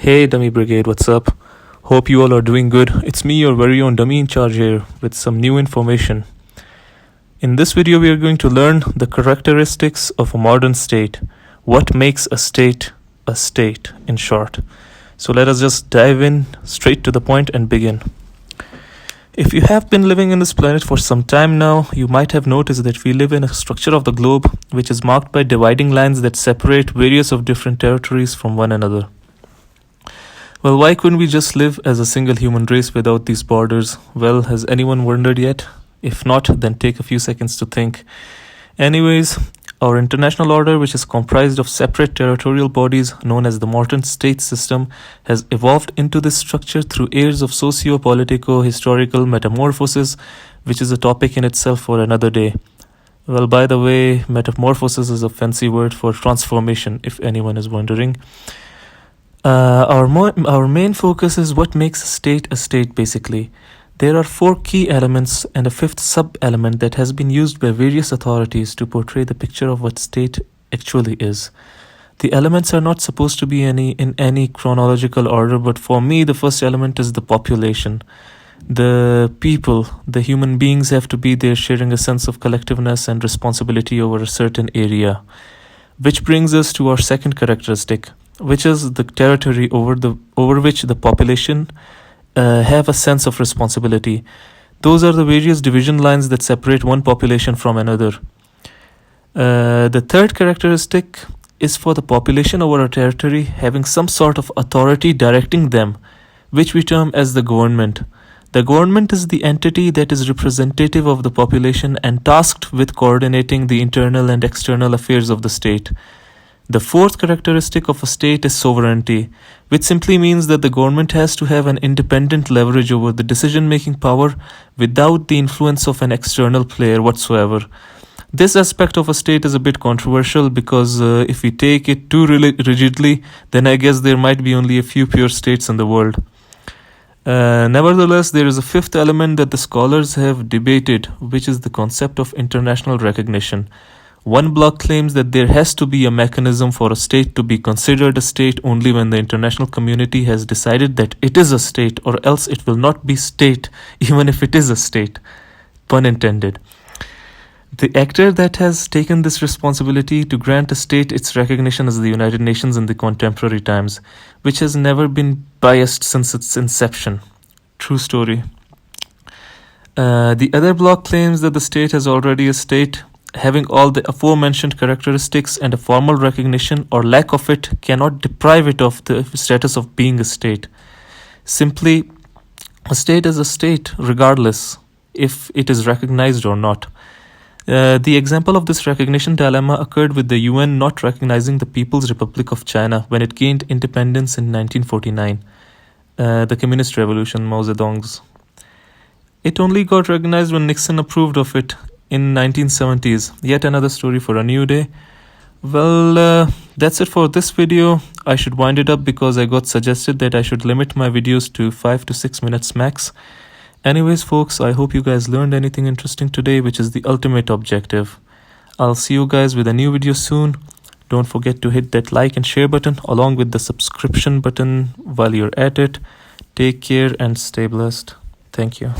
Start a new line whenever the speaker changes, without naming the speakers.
Hey Dummy Brigade, what's up? Hope you all are doing good. It's me, your very own Dummy in charge here, with some new information. In this video, we are going to learn the characteristics of a modern state. What makes a state, in short. So let us just dive in straight to the point and begin. If you have been living in this planet for some time now, you might have noticed that we live in a structure of the globe which is marked by dividing lines that separate various of different territories from one another. Well, why couldn't we just live as a single human race without these borders? Well, has anyone wondered yet? If not, then take a few seconds to think. Anyways, our international order, which is comprised of separate territorial bodies known as the modern state system, has evolved into this structure through years of socio-politico-historical metamorphosis, which is a topic in itself for another day. Well, by the way, metamorphosis is a fancy word for transformation, if anyone is wondering. Our main focus is what makes a state basically. There are 4 key elements and a 5th sub-element that has been used by various authorities to portray the picture of what state actually is. The elements are not supposed to be in any chronological order, but for me the first element is the population. The people, the human beings have to be there sharing a sense of collectiveness and responsibility over a certain area. Which brings us to our second characteristic, which is the territory over which the population have a sense of responsibility. Those are the various division lines that separate one population from another. The third characteristic is for the population over a territory having some sort of authority directing them, which we term as the government. The government is the entity that is representative of the population and tasked with coordinating the internal and external affairs of the state. The fourth characteristic of a state is sovereignty, which simply means that the government has to have an independent leverage over the decision-making power without the influence of an external player whatsoever. This aspect of a state is a bit controversial because if we take it too rigidly, then I guess there might be only a few pure states in the world. Nevertheless, there is a 5th element that the scholars have debated, which is the concept of international recognition. One bloc claims that there has to be a mechanism for a state to be considered a state only when the international community has decided that it is a state, or else it will not be state even if it is a state. Pun intended. The actor that has taken this responsibility to grant a state its recognition is the United Nations in the contemporary times, which has never been biased since its inception. True story. The other bloc claims that the state is already a state, having all the aforementioned characteristics, and a formal recognition or lack of it cannot deprive it of the status of being a state. Simply, a state is a state regardless if it is recognized or not. The example of this recognition dilemma occurred with the UN not recognizing the People's Republic of China when it gained independence in 1949, the Communist Revolution, Mao Zedong's. It only got recognized when Nixon approved of it in 1970s. Yet another story for a new day. Well, that's it for this video. I should wind it up because I got suggested that I should limit my videos to 5 to 6 minutes max. Anyways, folks, I hope you guys learned anything interesting today, which is the ultimate objective. I'll see you guys with a new video soon. Don't forget to hit that like and share button along with the subscription button while you're at it. Take care and stay blessed. Thank you.